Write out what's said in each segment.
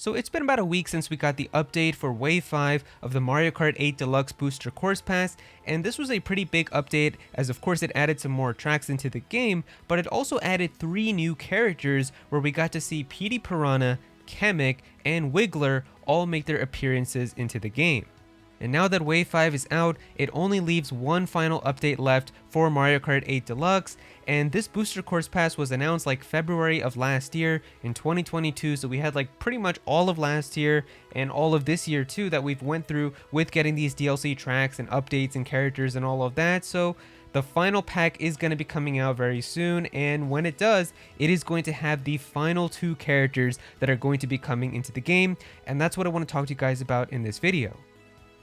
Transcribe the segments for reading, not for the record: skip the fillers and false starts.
So it's been about a week since we got the update for Wave 5 of the Mario Kart 8 Deluxe Booster Course Pass, and this was a pretty big update as of course it added some more tracks into the game, but it also added 3 new characters where we got to see Petey Piranha, Kamek, and Wiggler all make their appearances into the game. And now that Wave 5 is out, it only leaves one final update left for Mario Kart 8 Deluxe, and this booster course pass was announced like February of last year in 2022, so we had like pretty much all of last year and all of this year too that we've went through with getting these DLC tracks and updates and characters and all of that. So the final pack is going to be coming out very soon, and when it does, it is going to have the final 2 characters that are going to be coming into the game, and that's what I want to talk to you guys about in this video.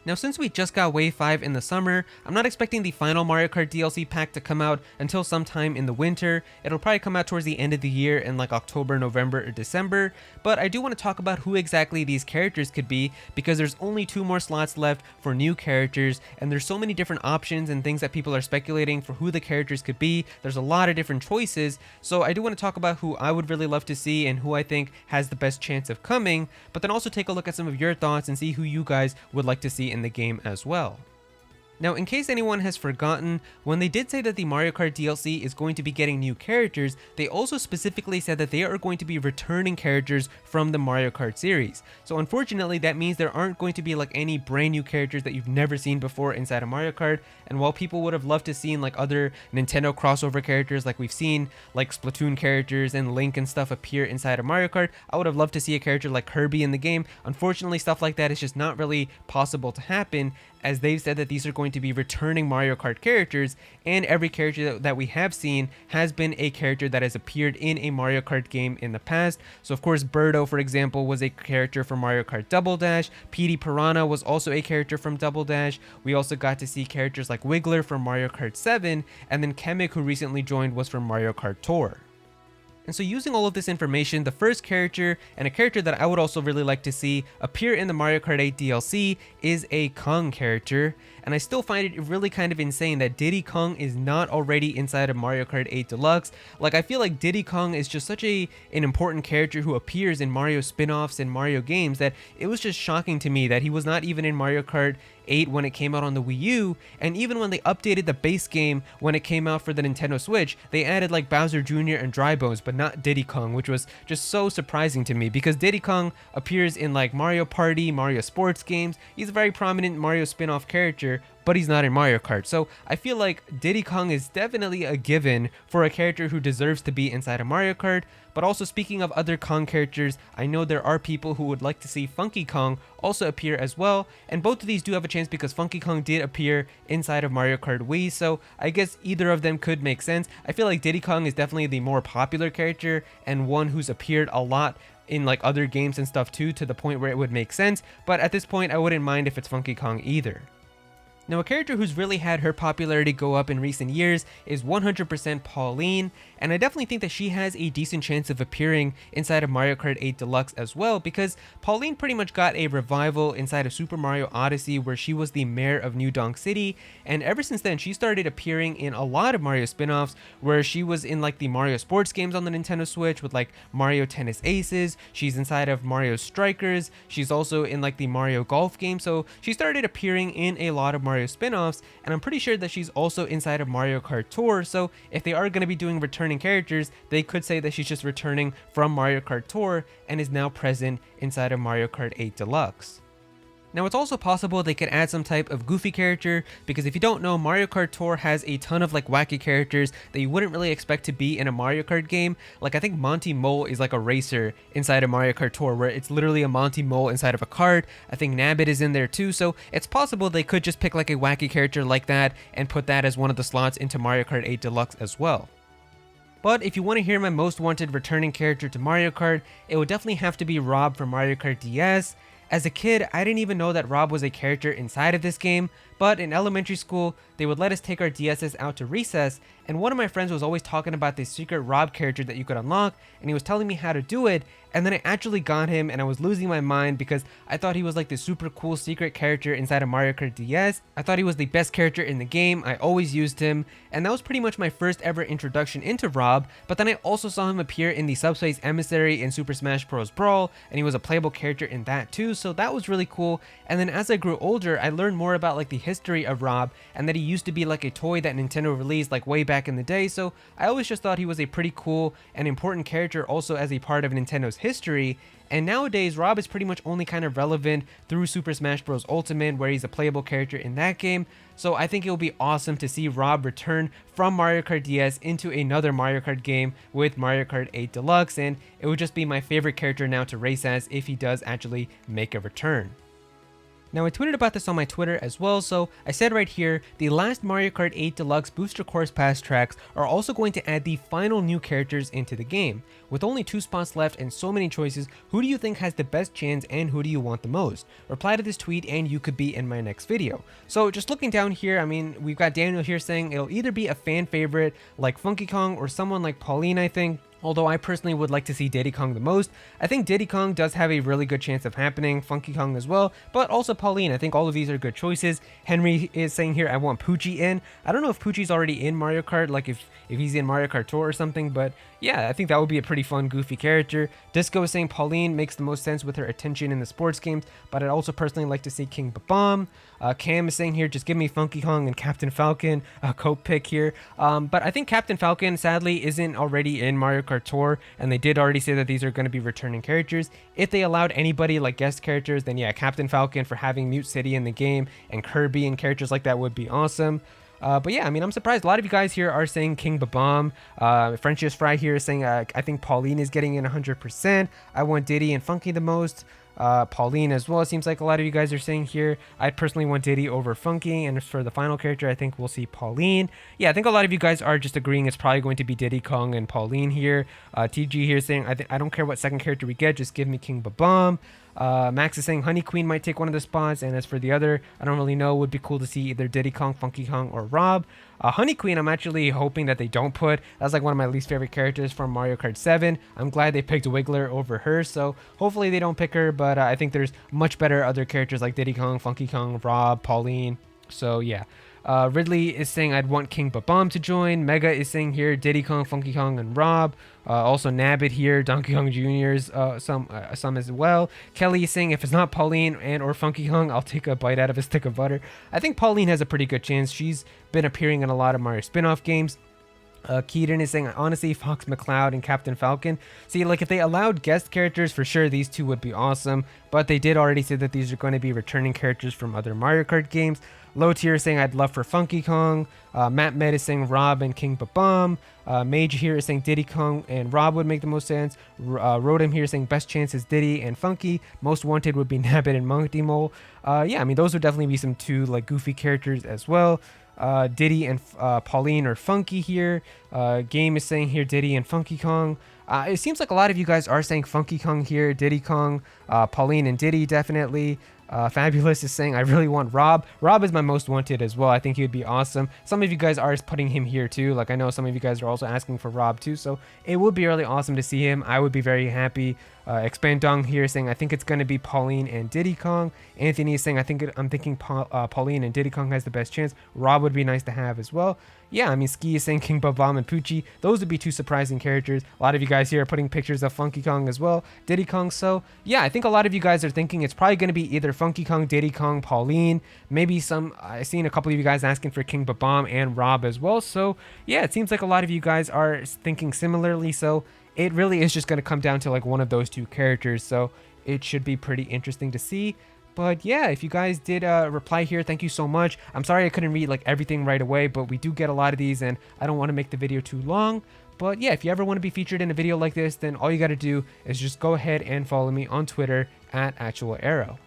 Now, since we just got Wave 5 in the summer, I'm not expecting the final Mario Kart DLC pack to come out until sometime in the winter. It'll probably come out towards the end of the year in like October, November, or December, but I do want to talk about who exactly these characters could be because there's only 2 more slots left for new characters, and there's so many different options and things that people are speculating for who the characters could be. There's a lot of different choices, so I do want to talk about who I would really love to see and who I think has the best chance of coming, but then also take a look at some of your thoughts and see who you guys would like to see in the game as well. Now, in case anyone has forgotten, when they did say that the Mario Kart DLC is going to be getting new characters, they also specifically said that they are going to be returning characters from the Mario Kart series. So unfortunately, that means there aren't going to be like any brand new characters that you've never seen before inside of Mario Kart. And while people would have loved to see like other Nintendo crossover characters, like we've seen like Splatoon characters and Link and stuff appear inside of Mario Kart, I would have loved to see a character like Kirby in the game. Unfortunately, stuff like that is just not really possible to happen, as they've said that these are going to be returning Mario Kart characters, and every character that we have seen has been a character that has appeared in a Mario Kart game in the past. So of course, Birdo, for example, was a character from Mario Kart Double Dash. Petey Piranha was also a character from Double Dash. We also got to see characters like Wiggler from Mario Kart 7, and then Kamek, who recently joined, was from Mario Kart Tour. And so using all of this information, the first character, and a character that I would also really like to see appear in the Mario Kart 8 DLC, is a Kong character. And I still find it really kind of insane that Diddy Kong is not already inside of Mario Kart 8 Deluxe. Like, I feel like Diddy Kong is just such an important character who appears in Mario spin-offs and Mario games that it was just shocking to me that he was not even in Mario Kart 8 when it came out on the Wii U, and even when they updated the base game when it came out for the Nintendo Switch, they added like Bowser Jr. and Dry Bones, but not Diddy Kong, which was just so surprising to me because Diddy Kong appears in like Mario Party, Mario sports games. He's a very prominent Mario spin-off character, but he's not in Mario Kart. So I feel like Diddy Kong is definitely a given for a character who deserves to be inside of Mario Kart. But also, speaking of other Kong characters, I know there are people who would like to see Funky Kong also appear as well, and both of these do have a chance because Funky Kong did appear inside of Mario Kart Wii, so I guess either of them could make sense. I feel like Diddy Kong is definitely the more popular character and one who's appeared a lot in like other games and stuff too, to the point where it would make sense, but at this point I wouldn't mind if it's Funky Kong either. Now, a character who's really had her popularity go up in recent years is 100% Pauline, and I definitely think that she has a decent chance of appearing inside of Mario Kart 8 Deluxe as well, because Pauline pretty much got a revival inside of Super Mario Odyssey where she was the mayor of New Donk City, and ever since then she started appearing in a lot of Mario spin-offs where she was in like the Mario sports games on the Nintendo Switch with like Mario Tennis Aces, she's inside of Mario Strikers, she's also in like the Mario Golf game, so she started appearing in a lot of Mario spin-offs, and I'm pretty sure that she's also inside of Mario Kart Tour, so if they are going to be doing returning characters, they could say that she's just returning from Mario Kart Tour and is now present inside of Mario Kart 8 Deluxe. Now, it's also possible they could add some type of goofy character, because if you don't know, Mario Kart Tour has a ton of like wacky characters that you wouldn't really expect to be in a Mario Kart game. Like, I think Monty Mole is like a racer inside of Mario Kart Tour, where it's literally a Monty Mole inside of a cart. I think Nabbit is in there too, so it's possible they could just pick like a wacky character like that and put that as one of the slots into Mario Kart 8 Deluxe as well. But if you want to hear my most wanted returning character to Mario Kart, it would definitely have to be Rob from Mario Kart DS. As a kid, I didn't even know that Rob was a character inside of this game, but in elementary school, they would let us take our DSs out to recess, and one of my friends was always talking about this secret Rob character that you could unlock, and he was telling me how to do it, and then I actually got him, and I was losing my mind because I thought he was like this super cool secret character inside of Mario Kart DS. I thought he was the best character in the game, I always used him, and that was pretty much my first ever introduction into Rob, but then I also saw him appear in the Subspace Emissary in Super Smash Bros. Brawl, and he was a playable character in that too, so that was really cool. And then as I grew older, I learned more about like the history of Rob, and that he used to be like a toy that Nintendo released like way back in the day, so I always just thought he was a pretty cool and important character also as a part of Nintendo's history. And nowadays, Rob is pretty much only kind of relevant through Super Smash Bros. Ultimate, where he's a playable character in that game. So I think it will be awesome to see Rob return from Mario Kart DS into another Mario Kart game with Mario Kart 8 Deluxe, and it would just be my favorite character now to race as if he does actually make a return. Now I tweeted about this on my Twitter as well, so I said right here, the last Mario Kart 8 Deluxe Booster Course Pass tracks are also going to add the final new characters into the game. With only 2 spots left and so many choices, who do you think has the best chance and who do you want the most? Reply to this tweet and you could be in my next video. So just looking down here, I mean, we've got Daniel here saying it'll either be a fan favorite like Funky Kong or someone like Pauline, I think. Although I personally would like to see Diddy Kong the most. I think Diddy Kong does have a really good chance of happening, Funky Kong as well, but also Pauline. I think all of these are good choices. Henry is saying here, I want Poochie in. I don't know if Poochie's already in Mario Kart, like if he's in Mario Kart Tour or something, but yeah, I think that would be a pretty fun, goofy character. Disco is saying Pauline makes the most sense with her attention in the sports games, but I'd also personally like to see King Babam. Cam is saying here, just give me Funky Kong and Captain Falcon, Cope pick here. But I think Captain Falcon, sadly, isn't already in Mario Kart Tour, and they did already say that these are going to be returning characters. If they allowed anybody like guest characters, then yeah, Captain Falcon for having Mute City in the game, and Kirby and characters like that would be awesome. But yeah, I mean, I'm surprised. A lot of you guys here are saying King Babam. Frenchius Fry here is saying, I think Pauline is getting in 100%. I want Diddy and Funky the most. Pauline as well, it seems like a lot of you guys are saying here. I personally want Diddy over Funky, and for the final character, I think we'll see Pauline. Yeah, I think a lot of you guys are just agreeing it's probably going to be Diddy Kong and Pauline here. TG here is saying, I don't care what second character we get, just give me King Babam. Max is saying Honey Queen might take one of the spots, and as for the other, I don't really know. It would be cool to see either Diddy Kong, Funky Kong, or Rob. Honey Queen, I'm actually hoping that they don't put. That's like one of my least favorite characters from Mario Kart 7. I'm glad they picked Wiggler over her, so hopefully they don't pick her, but I think there's much better other characters like Diddy Kong, Funky Kong, Rob, Pauline, so yeah. Ridley is saying I'd want King Babam to join. Mega is saying here Diddy Kong, Funky Kong, and Rob. Also Nabbit here, Donkey Kong Jr.'s some as well. Kelly is saying if it's not Pauline and or Funky Kong, I'll take a bite out of a stick of butter. I think Pauline has a pretty good chance. She's been appearing in a lot of Mario spin-off games. Keaton is saying, honestly, Fox McCloud and Captain Falcon. See, like, if they allowed guest characters, for sure, these two would be awesome. But they did already say that these are going to be returning characters from other Mario Kart games. Low Tier is saying, I'd love for Funky Kong. Matt Med is saying, Rob and King Babam. Mage here is saying, Diddy Kong and Rob would make the most sense. Rodem here is saying, best chance is Diddy and Funky. Most wanted would be Nabbit and Monkey Mole. Yeah, I mean, those would definitely be some two, like, goofy characters as well. Diddy and Pauline or Funky here. Game is saying here Diddy and Funky Kong. It seems like a lot of you guys are saying Funky Kong here, Diddy Kong, Pauline and Diddy definitely. Fabulous is saying I really want Rob. Rob is my most wanted as well. I think he would be awesome. Some of you guys are putting him here too. Like I know some of you guys are also asking for Rob too. So it would be really awesome to see him. I would be very happy. Expandong here saying I think it's going to be Pauline and Diddy Kong. Anthony is saying I'm thinking Pauline and Diddy Kong has the best chance. Rob would be nice to have as well. Yeah, I mean Ski is saying King Babam and Poochie. Those would be two surprising characters. A lot of you guys here are putting pictures of Funky Kong as well. Diddy Kong. So yeah, I think a lot of you guys are thinking it's probably going to be either Funky Kong, Diddy Kong, Pauline. Maybe I've seen a couple of you guys asking for King Babam and Rob as well. So yeah, it seems like a lot of you guys are thinking similarly. So it really is just going to come down to like one of those two characters. So it should be pretty interesting to see. But yeah, if you guys did reply here, thank you so much. I'm sorry I couldn't read like everything right away, but we do get a lot of these and I don't want to make the video too long. But yeah, if you ever want to be featured in a video like this, then all you got to do is just go ahead and follow me on Twitter at @Aero.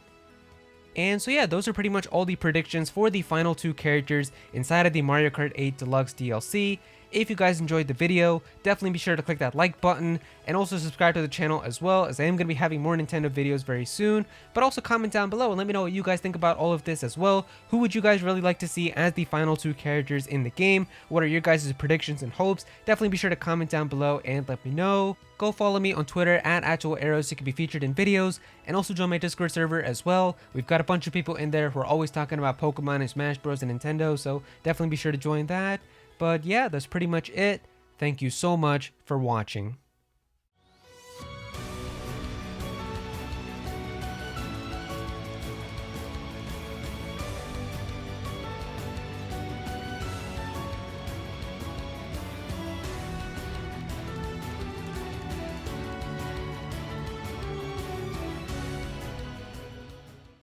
And so yeah, those are pretty much all the predictions for the final two characters inside of the Mario Kart 8 Deluxe DLC. If you guys enjoyed the video, definitely be sure to click that like button and also subscribe to the channel as well, as I am going to be having more Nintendo videos very soon. But also comment down below and let me know what you guys think about all of this as well. Who would you guys really like to see as the final 2 characters in the game? What are your guys' predictions and hopes? Definitely be sure to comment down below and let me know. Go follow me on Twitter at @ActualAero so you can be featured in videos, and also join my Discord server as well. We've got a bunch of people in there who are always talking about Pokemon and Smash Bros and Nintendo, so definitely be sure to join that. But yeah, that's pretty much it. Thank you so much for watching.